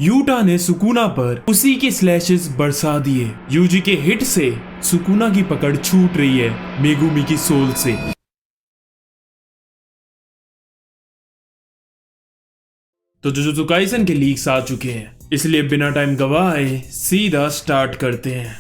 Utah ने Sukuna पर उसी के स्लैशेस बरसा दिए। यूजी के हिट से सुकुना की पकड़ छूट रही है मेगुमी की सोल से। तो जुजुत्सु काइसन के लीक्स आ चुके हैं, इसलिए बिना टाइम गवाए सीधा स्टार्ट करते हैं।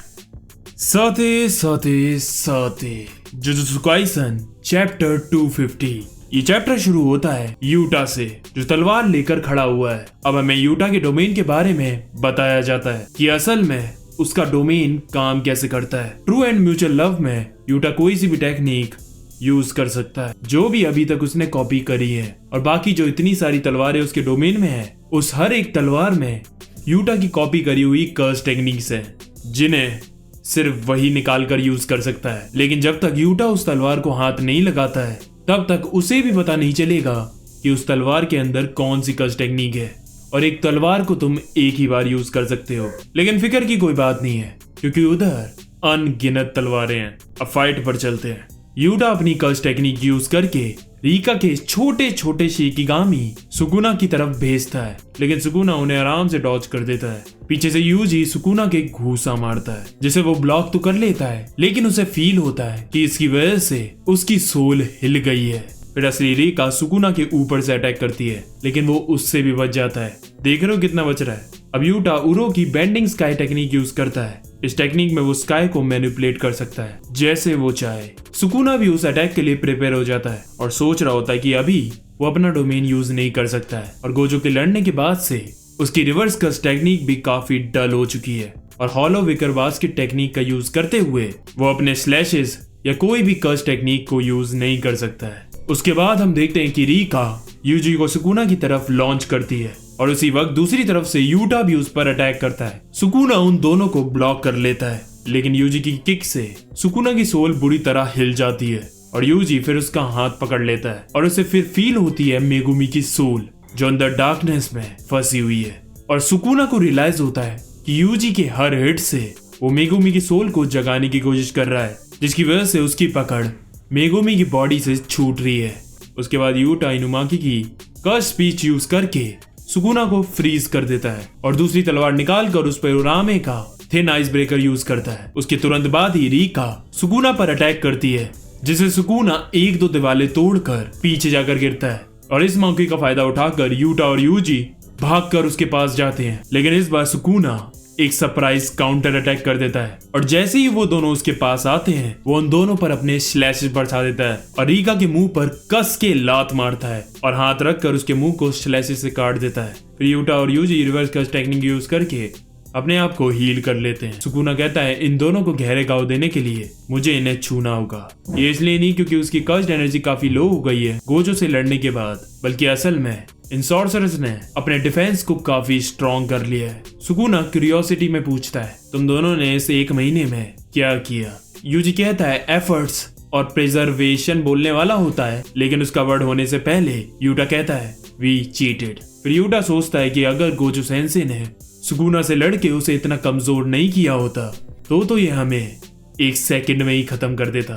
साथे साथे साथे जुजुत्सु काइसन चैप्टर 250। ये चैप्टर शुरू होता है यूटा से, जो तलवार लेकर खड़ा हुआ है। अब हमें यूटा के डोमेन के बारे में बताया जाता है कि असल में उसका डोमेन काम कैसे करता है। ट्रू एंड म्यूचुअल लव में यूटा कोई सी भी टेक्निक यूज कर सकता है जो भी अभी तक उसने कॉपी करी है, और बाकी जो इतनी सारी तलवारें उसके डोमेन में है, उस हर एक तलवार में यूटा की कॉपी करी हुई कर्स टेक्निक्स है, जिन्हें सिर्फ वही निकाल कर यूज कर सकता है। लेकिन जब तक यूटा उस तलवार को हाथ नहीं लगाता है, तब तक उसे भी पता नहीं चलेगा कि उस तलवार के अंदर कौन सी कर्स टेक्निक है। और एक तलवार को तुम एक ही बार यूज कर सकते हो। लेकिन फिक्र की कोई बात नहीं है, क्योंकि उधर अनगिनत तलवारें हैं। अब फाइट पर चलते हैं। यूटा अपनी कर्स टेक्निक यूज करके रीका के छोटे छोटे शिकिगामी सुकुना की तरफ भेजता है, लेकिन सुकुना उन्हें आराम से डॉज कर देता है। पीछे से यूजी सुकुना के घूसा मारता है, जिसे वो ब्लॉक तो कर लेता है, लेकिन उसे फील होता है कि इसकी वजह से उसकी सोल हिल गई है। फिर असली रीका सुकुना के ऊपर से अटैक करती है, लेकिन वो उससे भी बच जाता है। देख रहे हो कितना बच रहा है। अब यूटा उरो की बेंडिंग स्काई टेक्निक यूज करता है। इस टेक्निक में वो स्काई को मैनिपुलेट कर सकता है जैसे वो चाहे। सुकुना भी उस अटैक के लिए प्रिपेयर हो जाता है और सोच रहा होता है कि अभी वो अपना डोमेन यूज नहीं कर सकता है। और गोजो के लड़ने के बाद से उसकी रिवर्स कर्स टेक्निक भी काफी डल हो चुकी है, और हॉलो विकरवास की टेक्निक का यूज करते हुए वो अपने स्लैशेस या कोई भी कर्स टेक्निक को यूज नहीं कर सकता है। उसके बाद हम देखते हैं कि रीका यूजी को सुकुना की तरफ लॉन्च करती है, और उसी वक्त दूसरी तरफ से यूटा भी उस पर अटैक करता है। सुकुना उन दोनों को ब्लॉक कर लेता है, लेकिन यूजी की किक से सुकुना की सोल बुरी तरह हिल जाती है, और यूजी फिर उसका हाथ पकड़ लेता है, और उसे फिर फील होती है मेगुमी की सोल जो अंदर डार्कनेस में फंसी हुई है। और सुकुना को रियलाइज होता है कि यूजी के हर हिट से वो मेगुमी की सोल को जगाने की कोशिश कर रहा है, जिसकी वजह से उसकी पकड़ मेगुमी की बॉडी से छूट रही है। उसके बाद यूटा इनुमाकी की कर्स स्पीच यूज करके सुकुना को फ्रीज कर देता है, और दूसरी तलवार निकालकर उस पर उरामे का थिन आइस ब्रेकर यूज करता है। उसके तुरंत बाद ही रीका सुकुना पर अटैक करती है, जिसे सुकुना एक दो दीवारें तोड़कर पीछे जाकर गिरता है। और इस मौके का फायदा उठाकर यूटा और यूजी भागकर उसके पास जाते हैं, लेकिन इस बार सुकुना एक सरप्राइज काउंटर अटैक कर देता है, और जैसे ही वो दोनों उसके पास आते हैं, वो उन दोनों पर अपने स्लैशेस बरसा देता है, और रीका के मुंह पर कस के लात मारता है, और हाथ रखकर उसके मुंह को स्लैशेस से काट देता है। फिर यूटा और UG reverse curse technique use करके अपने आप को हील कर लेते हैं। सुकुना कहता है इन दोनों को गहरे घाव देने के लिए मुझे इन्हें छूना होगा। ये इसलिए नहीं क्योंकि उसकी कर्स्ड एनर्जी काफी लो हो गई है गोजो से लड़ने के बाद, बल्कि असल में इन सॉर्सरर्स ने अपने डिफेंस को काफी स्ट्रॉन्ग कर लिया है। सुकुना क्यूरियोसिटी में पूछता है तुम दोनों ने इस एक महीने में क्या किया। यूजी कहता है एफर्ट्स और प्रिजर्वेशन बोलने वाला होता है, लेकिन उसका वर्ड होने से पहले यूटा कहता है वी चीटेड। फिर यूटा सोचता है कि अगर गोजो सेंसे ने सुकुना से लड़के उसे इतना कमजोर नहीं किया होता तो ये हमें एक सेकंड में ही खत्म कर देता।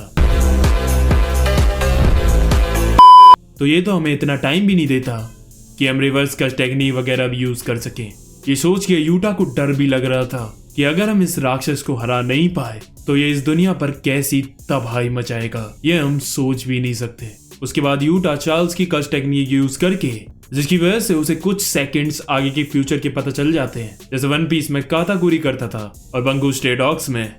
तो ये तो हमें इतना टाइम भी नहीं देता कि हम रिवर्स कर्स टेक्निक वगैरह भी यूज कर सकें। ये सोच के यूटा को डर भी लग रहा था कि अगर हम इस राक्षस को हरा नहीं पाए तो ये इस दुनिया पर कैसी तबाही मचाएगा, ये हम सोच भी नहीं सकते। उसके बाद यूटा चार्ल्स की कर्स टेक्निक यूज करके, जिसकी वजह से उसे कुछ सेकंड्स आगे के फ्यूचर के पता चल जाते हैं, जैसे वन पीस में काताकुरी करता था और बंगू स्ट्रे डॉग्स में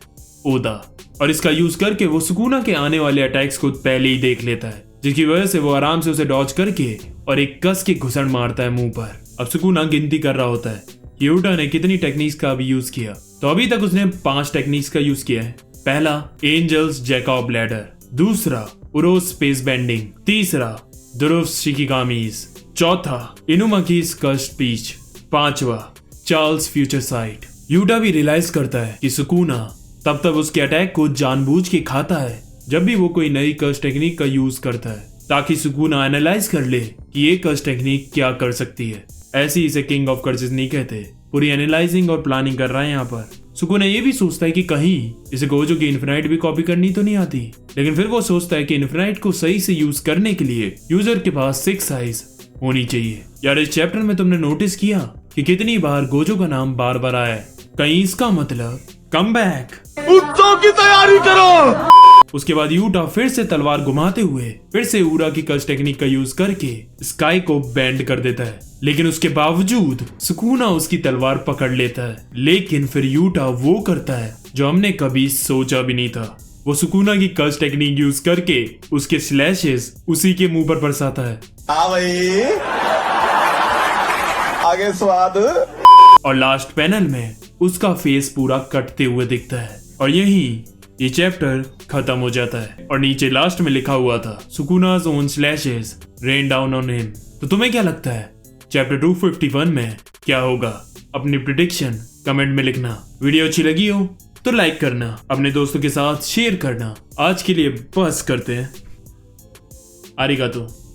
ओदा। और इसका यूज करके वो सुकुना के आने वाले अटैक्स को पहले ही देख लेता है, जिसकी वजह से वो आराम से उसे डॉज करके और एक कस के घुसड़ मारता है मुंह पर। अब सुकुना गिनती कर रहा होता है यूटा ने कितनी टेक्निक्स का भी यूज किया, तो अभी तक उसने 5 टेक्निक्स का यूज किया है। पहला एंजल्स जैकॉब लैडर, दूसरा उरो स्पेस बेंडिंग, तीसरा दुरुफ शिकिगामीज, चौथा इनुमाकीज कर्स स्पीच, पांचवा चार्ल्स फ्यूचर साइट। यूटा भी रियलाइज करता है कि सुकुना तब तक उसके अटैक को जानबूझ के खाता है जब भी वो कोई नई कर्स टेक्निक का यूज करता है, ताकि सुकुना एनालाइज कर ले कि ये कर्स टेक्निक क्या कर सकती है। ऐसे इसे किंग ऑफ कर्सेस नहीं कहते। पूरी एनालाइजिंग और प्लानिंग कर रहा है यहाँ पर। सुकुना ये भी सोचता है कि कहीं इसे गोजो की इन्फिनाइट भी कॉपी करनी तो नहीं आती, लेकिन फिर वो सोचता है कि इन्फिनाइट को सही से यूज करने के लिए यूजर के पास 6 आइज होनी चाहिए। यार इस चैप्टर में तुमने नोटिस किया कि कितनी बार गोजो का नाम बार बार आया है। कहीं इसका मतलब कम बैक। उत्सव की तैयारी करो। उसके बाद यूटा फिर से तलवार घुमाते हुए फिर से ऊरा की कस टेक्निक का यूज करके स्काई को बेंड कर देता है, लेकिन उसके बावजूद सुकुना उसकी तलवार पकड़ लेता है। लेकिन फिर यूटा वो करता है जो हमने कभी सोचा भी नहीं था। वो सुकुना की कस टेक्निक यूज करके उसके स्लैशेस उसी के मुंह पर बरसाता है। हाँ भाई, आगे स्वाद। और लास्ट पैनल में उसका फेस पूरा कटते हुए दिखता है और यही ये चैप्टर खत्म हो जाता है। और नीचे लास्ट में लिखा हुआ था सुकुना's own slashes rain down on him। तो तुम्हें क्या लगता है चैप्टर 251 में क्या होगा? अपनी प्रिडिक्शन कमेंट में लिखना। वीडियो अच्छी लगी हो तो लाइक करना, अपने दोस्तों के साथ शेयर करना। आज के लिए बस करते हैं। आरिगातो।